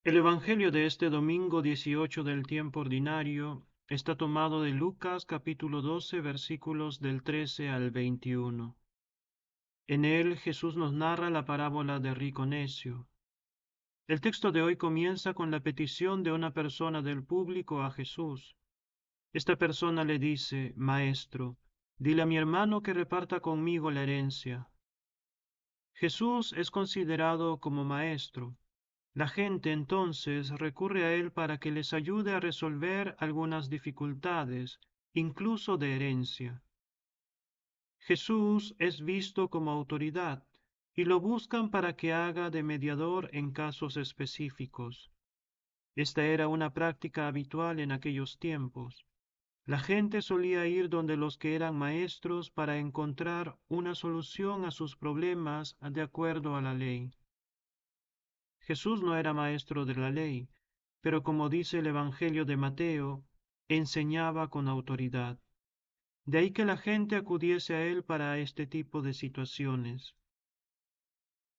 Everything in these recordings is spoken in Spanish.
El Evangelio de este domingo 18 del tiempo ordinario está tomado de Lucas capítulo 12 versículos del 13 al 21. En él Jesús nos narra la parábola de rico necio. El texto de hoy comienza con la petición de una persona del público a Jesús. Esta persona le dice: Maestro, dile a mi hermano que reparta conmigo la herencia. Jesús es considerado como maestro. La gente entonces recurre a él para que les ayude a resolver algunas dificultades, incluso de herencia. Jesús es visto como autoridad y lo buscan para que haga de mediador en casos específicos. Esta era una práctica habitual en aquellos tiempos. La gente solía ir donde los que eran maestros para encontrar una solución a sus problemas de acuerdo a la ley. Jesús no era maestro de la ley, pero como dice el Evangelio de Mateo, enseñaba con autoridad. De ahí que la gente acudiese a él para este tipo de situaciones.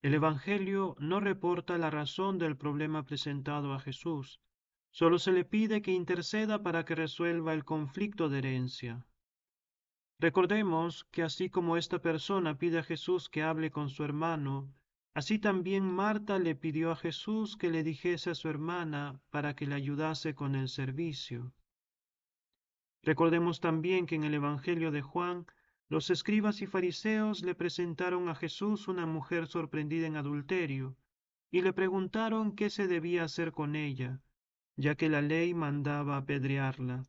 El Evangelio no reporta la razón del problema presentado a Jesús, solo se le pide que interceda para que resuelva el conflicto de herencia. Recordemos que así como esta persona pide a Jesús que hable con su hermano, así también Marta le pidió a Jesús que le dijese a su hermana para que le ayudase con el servicio. Recordemos también que en el Evangelio de Juan, los escribas y fariseos le presentaron a Jesús una mujer sorprendida en adulterio, y le preguntaron qué se debía hacer con ella, ya que la ley mandaba apedrearla.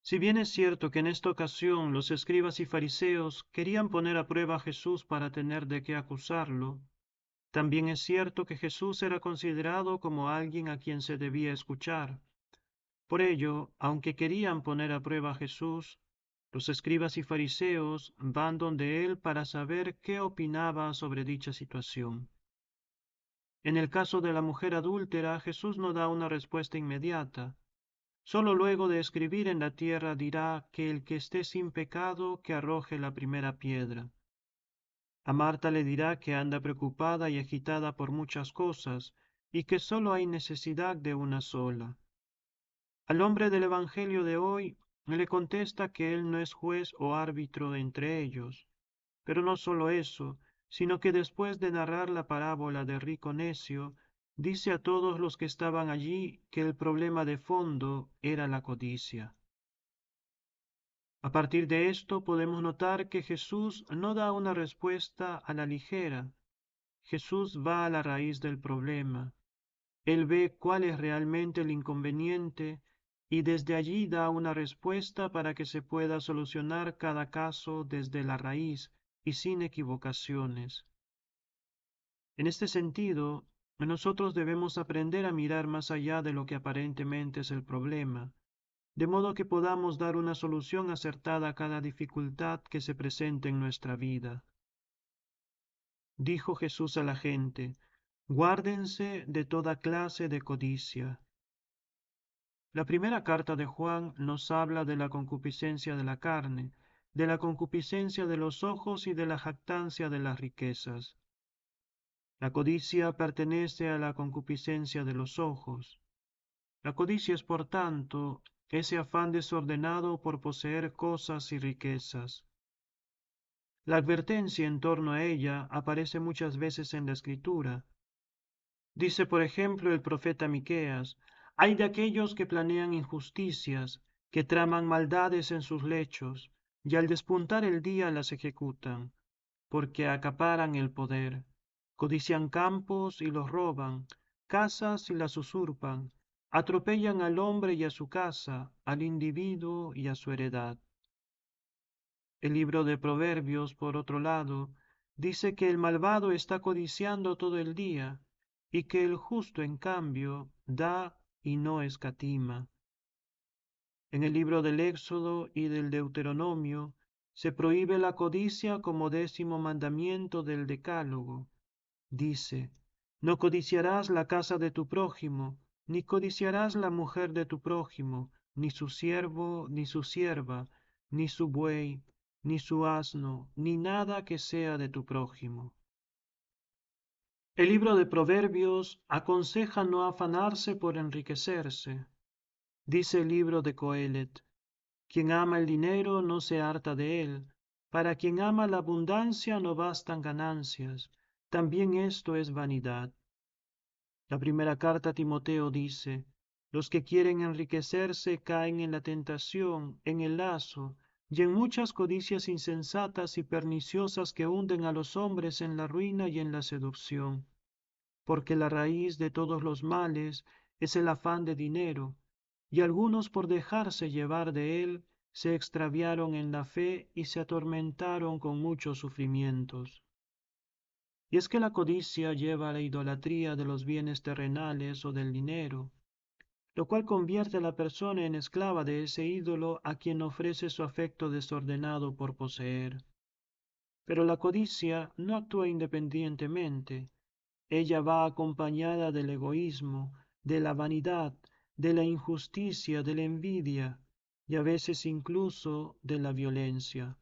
Si bien es cierto que en esta ocasión los escribas y fariseos querían poner a prueba a Jesús para tener de qué acusarlo, también es cierto que Jesús era considerado como alguien a quien se debía escuchar. Por ello, aunque querían poner a prueba a Jesús, los escribas y fariseos van donde él para saber qué opinaba sobre dicha situación. En el caso de la mujer adúltera, Jesús no da una respuesta inmediata. Solo luego de escribir en la tierra dirá que el que esté sin pecado, que arroje la primera piedra. A Marta le dirá que anda preocupada y agitada por muchas cosas, y que solo hay necesidad de una sola. Al hombre del Evangelio de hoy le contesta que él no es juez o árbitro entre ellos. Pero no solo eso, sino que después de narrar la parábola de rico necio, dice a todos los que estaban allí que el problema de fondo era la codicia. A partir de esto podemos notar que Jesús no da una respuesta a la ligera. Jesús va a la raíz del problema. Él ve cuál es realmente el inconveniente y desde allí da una respuesta para que se pueda solucionar cada caso desde la raíz y sin equivocaciones. En este sentido, nosotros debemos aprender a mirar más allá de lo que aparentemente es el problema, de modo que podamos dar una solución acertada a cada dificultad que se presente en nuestra vida. Dijo Jesús a la gente: guárdense de toda clase de codicia. La primera carta de Juan nos habla de la concupiscencia de la carne, de la concupiscencia de los ojos y de la jactancia de las riquezas. La codicia pertenece a la concupiscencia de los ojos. La codicia es, por tanto, ese afán desordenado por poseer cosas y riquezas. La advertencia en torno a ella aparece muchas veces en la Escritura. Dice, por ejemplo, el profeta Miqueas: hay de aquellos que planean injusticias, que traman maldades en sus lechos, y al despuntar el día las ejecutan, porque acaparan el poder, codician campos y los roban, casas y las usurpan, atropellan al hombre y a su casa, al individuo y a su heredad. El libro de Proverbios, por otro lado, dice que el malvado está codiciando todo el día, y que el justo, en cambio, da y no escatima. En el libro del Éxodo y del Deuteronomio se prohíbe la codicia como 10º mandamiento del Decálogo. Dice: no codiciarás la casa de tu prójimo, ni codiciarás la mujer de tu prójimo, ni su siervo, ni su sierva, ni su buey, ni su asno, ni nada que sea de tu prójimo. El libro de Proverbios aconseja no afanarse por enriquecerse. Dice el libro de Coelet, quien ama el dinero no se harta de él. Para quien ama la abundancia no bastan ganancias. También esto es vanidad. La primera carta a Timoteo dice, los que quieren enriquecerse caen en la tentación, en el lazo, y en muchas codicias insensatas y perniciosas que hunden a los hombres en la ruina y en la seducción. Porque la raíz de todos los males es el afán de dinero, y algunos por dejarse llevar de él se extraviaron en la fe y se atormentaron con muchos sufrimientos. Y es que la codicia lleva a la idolatría de los bienes terrenales o del dinero, lo cual convierte a la persona en esclava de ese ídolo a quien ofrece su afecto desordenado por poseer. Pero la codicia no actúa independientemente, ella va acompañada del egoísmo, de la vanidad, de la injusticia, de la envidia y a veces incluso de la violencia.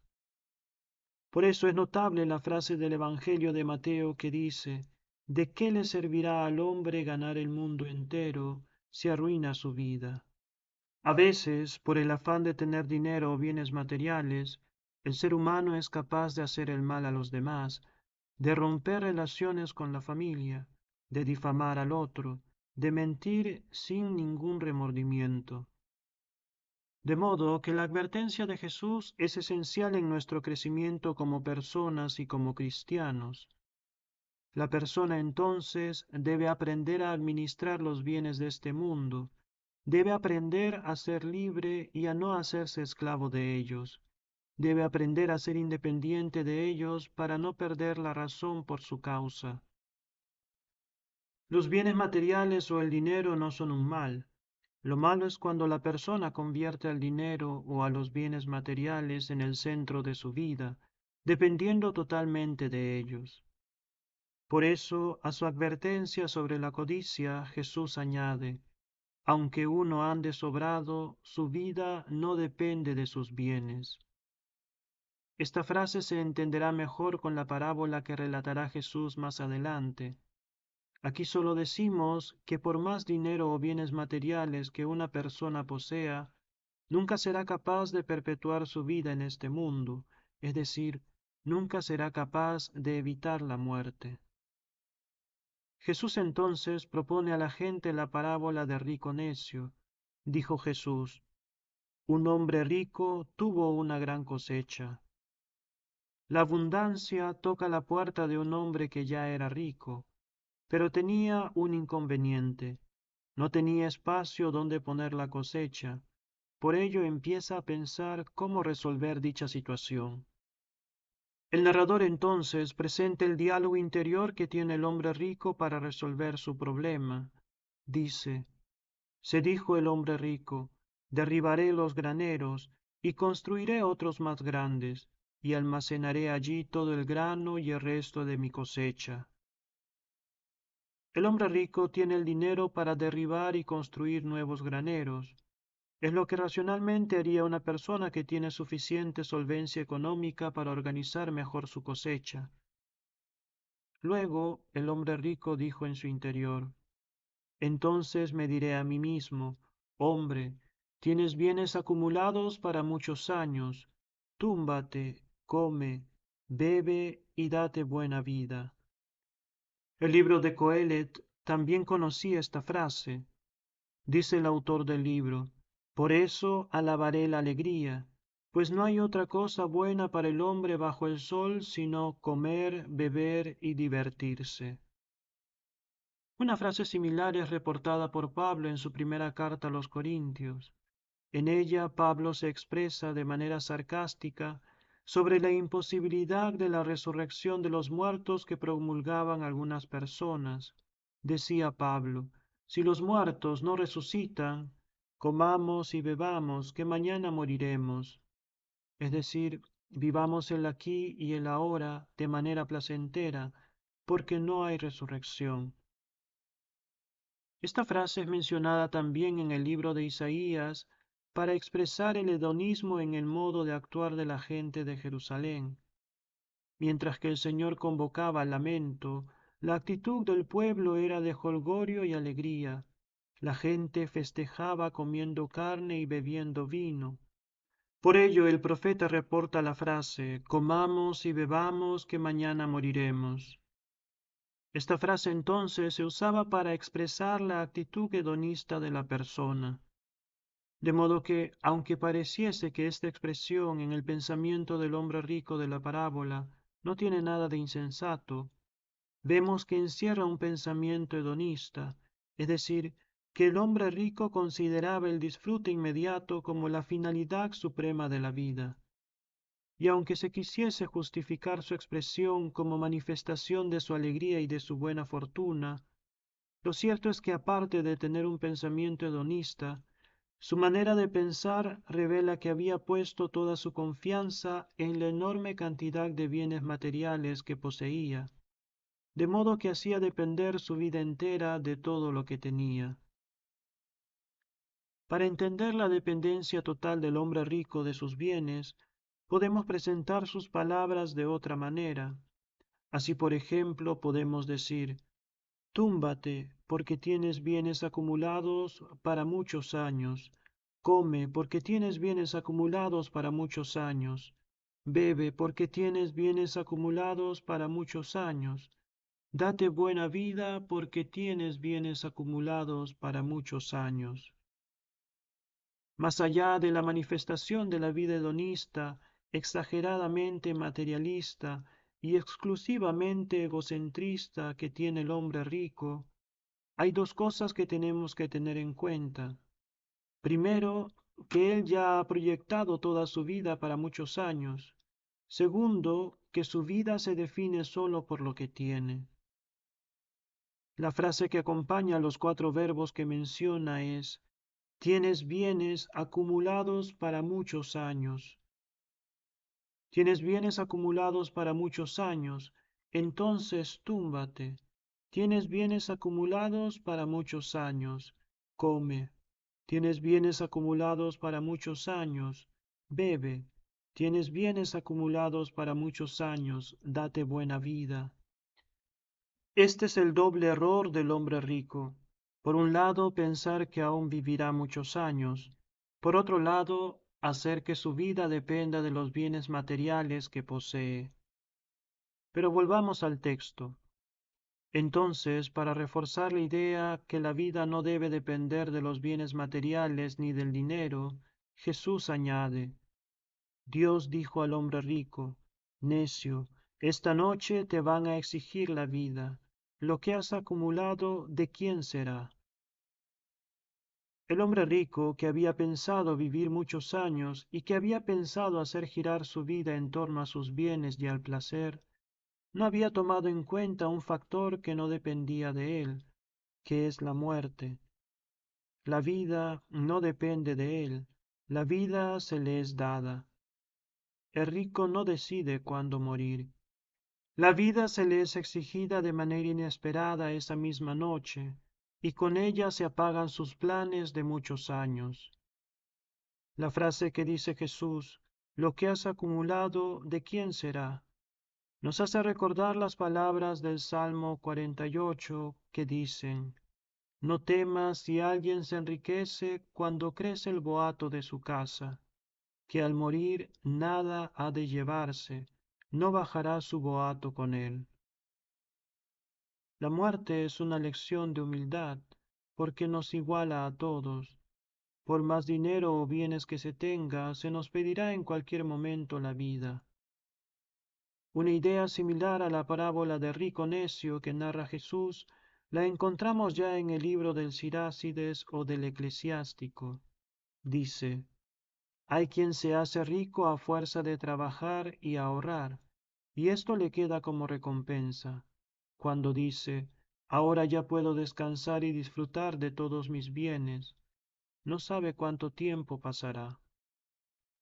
Por eso es notable la frase del Evangelio de Mateo que dice, ¿de qué le servirá al hombre ganar el mundo entero si arruina su vida? A veces, por el afán de tener dinero o bienes materiales, el ser humano es capaz de hacer el mal a los demás, de romper relaciones con la familia, de difamar al otro, de mentir sin ningún remordimiento. De modo que la advertencia de Jesús es esencial en nuestro crecimiento como personas y como cristianos. La persona entonces debe aprender a administrar los bienes de este mundo, debe aprender a ser libre y a no hacerse esclavo de ellos, debe aprender a ser independiente de ellos para no perder la razón por su causa. Los bienes materiales o el dinero no son un mal. Lo malo es cuando la persona convierte al dinero o a los bienes materiales en el centro de su vida, dependiendo totalmente de ellos. Por eso, a su advertencia sobre la codicia, Jesús añade, aunque uno ande sobrado, su vida no depende de sus bienes. Esta frase se entenderá mejor con la parábola que relatará Jesús más adelante. Aquí solo decimos que por más dinero o bienes materiales que una persona posea, nunca será capaz de perpetuar su vida en este mundo, es decir, nunca será capaz de evitar la muerte. Jesús entonces propone a la gente la parábola de rico necio. Dijo Jesús, un hombre rico tuvo una gran cosecha. La abundancia toca la puerta de un hombre que ya era rico, pero tenía un inconveniente. No tenía espacio donde poner la cosecha. Por ello empieza a pensar cómo resolver dicha situación. El narrador entonces presenta el diálogo interior que tiene el hombre rico para resolver su problema. Dice, se dijo el hombre rico, derribaré los graneros y construiré otros más grandes, y almacenaré allí todo el grano y el resto de mi cosecha. El hombre rico tiene el dinero para derribar y construir nuevos graneros. Es lo que racionalmente haría una persona que tiene suficiente solvencia económica para organizar mejor su cosecha. Luego el hombre rico dijo en su interior, entonces me diré a mí mismo, hombre, tienes bienes acumulados para muchos años, túmbate, come, bebe y date buena vida. El libro de Coelet también conocía esta frase. Dice el autor del libro, por eso alabaré la alegría, pues no hay otra cosa buena para el hombre bajo el sol sino comer, beber y divertirse. Una frase similar es reportada por Pablo en su primera carta a los Corintios. En ella Pablo se expresa de manera sarcástica sobre la imposibilidad de la resurrección de los muertos que promulgaban algunas personas. Decía Pablo, si los muertos no resucitan, comamos y bebamos, que mañana moriremos. Es decir, vivamos el aquí y el ahora de manera placentera, porque no hay resurrección. Esta frase es mencionada también en el libro de Isaías para expresar el hedonismo en el modo de actuar de la gente de Jerusalén. Mientras que el Señor convocaba al lamento, La actitud del pueblo era de jolgorio y alegría. La gente festejaba comiendo carne y bebiendo vino. Por ello el profeta reporta la frase, comamos y bebamos que mañana moriremos. Esta frase entonces se usaba para expresar la actitud hedonista de la persona. De modo que, aunque pareciese que esta expresión en el pensamiento del hombre rico de la parábola no tiene nada de insensato, vemos que encierra un pensamiento hedonista, es decir, que el hombre rico consideraba el disfrute inmediato como la finalidad suprema de la vida. Y aunque se quisiese justificar su expresión como manifestación de su alegría y de su buena fortuna, lo cierto es que aparte de tener un pensamiento hedonista, su manera de pensar revela que había puesto toda su confianza en la enorme cantidad de bienes materiales que poseía, de modo que hacía depender su vida entera de todo lo que tenía. Para entender la dependencia total del hombre rico de sus bienes, podemos presentar sus palabras de otra manera. Así, por ejemplo, podemos decir, túmbate, porque tienes bienes acumulados para muchos años. Come, porque tienes bienes acumulados para muchos años. Bebe, porque tienes bienes acumulados para muchos años. Date buena vida, porque tienes bienes acumulados para muchos años. Más allá de la manifestación de la vida hedonista, exageradamente materialista y exclusivamente egocentrista que tiene el hombre rico, hay dos cosas que tenemos que tener en cuenta. Primero, que él ya ha proyectado toda su vida para muchos años. Segundo, que su vida se define solo por lo que tiene. La frase que acompaña los cuatro verbos que menciona es, tienes bienes acumulados para muchos años. Tienes bienes acumulados para muchos años, entonces túmbate. Tienes bienes acumulados para muchos años, come. Tienes bienes acumulados para muchos años, bebe. Tienes bienes acumulados para muchos años, date buena vida. Este es el doble error del hombre rico. Por un lado, pensar que aún vivirá muchos años. Por otro lado, hacer que su vida dependa de los bienes materiales que posee. Pero volvamos al texto. Entonces, para reforzar la idea que la vida no debe depender de los bienes materiales ni del dinero, Jesús añade, Dios dijo al hombre rico, necio, esta noche te van a exigir la vida. Lo que has acumulado, ¿de quién será? El hombre rico, que había pensado vivir muchos años y que había pensado hacer girar su vida en torno a sus bienes y al placer, no había tomado en cuenta un factor que no dependía de él, que es la muerte. La vida no depende de él, la vida se le es dada. El rico no decide cuándo morir. La vida se le es exigida de manera inesperada esa misma noche, y con ella se apagan sus planes de muchos años. La frase que dice Jesús, lo que has acumulado, ¿de quién será? Nos hace recordar las palabras del Salmo 48 que dicen, no temas si alguien se enriquece cuando crece el boato de su casa, que al morir nada ha de llevarse, no bajará su boato con él. La muerte es una lección de humildad, porque nos iguala a todos. Por más dinero o bienes que se tenga, se nos pedirá en cualquier momento la vida. Una idea similar a la parábola de rico necio que narra Jesús la encontramos ya en el libro del Sirácides o del Eclesiástico. Dice, hay quien se hace rico a fuerza de trabajar y ahorrar, y esto le queda como recompensa. Cuando dice, ahora ya puedo descansar y disfrutar de todos mis bienes, no sabe cuánto tiempo pasará.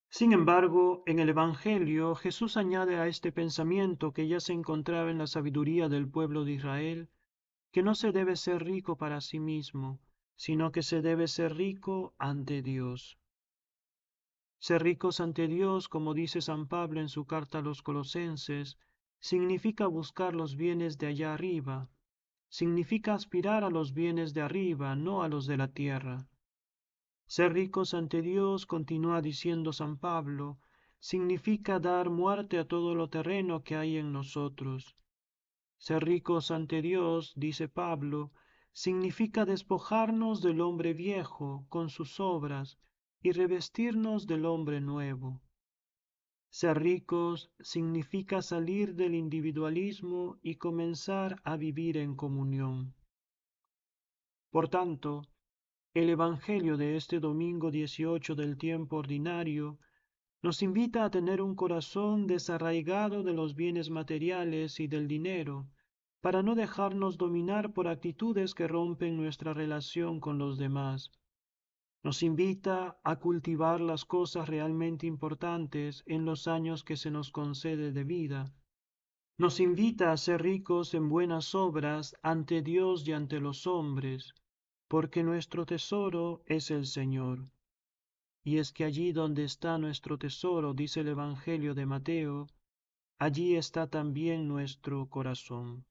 Sin embargo, en el Evangelio Jesús añade a este pensamiento que ya se encontraba en la sabiduría del pueblo de Israel, que no se debe ser rico para sí mismo, sino que se debe ser rico ante Dios. Ser ricos ante Dios, como dice San Pablo en su carta a los Colosenses, significa buscar los bienes de allá arriba, significa aspirar a los bienes de arriba, no a los de la tierra. Ser ricos ante Dios, continúa diciendo San Pablo, significa dar muerte a todo lo terreno que hay en nosotros. Ser ricos ante Dios, dice Pablo, significa despojarnos del hombre viejo con sus obras y revestirnos del hombre nuevo. Ser ricos significa salir del individualismo y comenzar a vivir en comunión. Por tanto, el Evangelio de este domingo 18 del tiempo ordinario nos invita a tener un corazón desarraigado de los bienes materiales y del dinero, para no dejarnos dominar por actitudes que rompen nuestra relación con los demás. Nos invita a cultivar las cosas realmente importantes en los años que se nos concede de vida. Nos invita a ser ricos en buenas obras ante Dios y ante los hombres, porque nuestro tesoro es el Señor. Y es que allí donde está nuestro tesoro, dice el Evangelio de Mateo, allí está también nuestro corazón.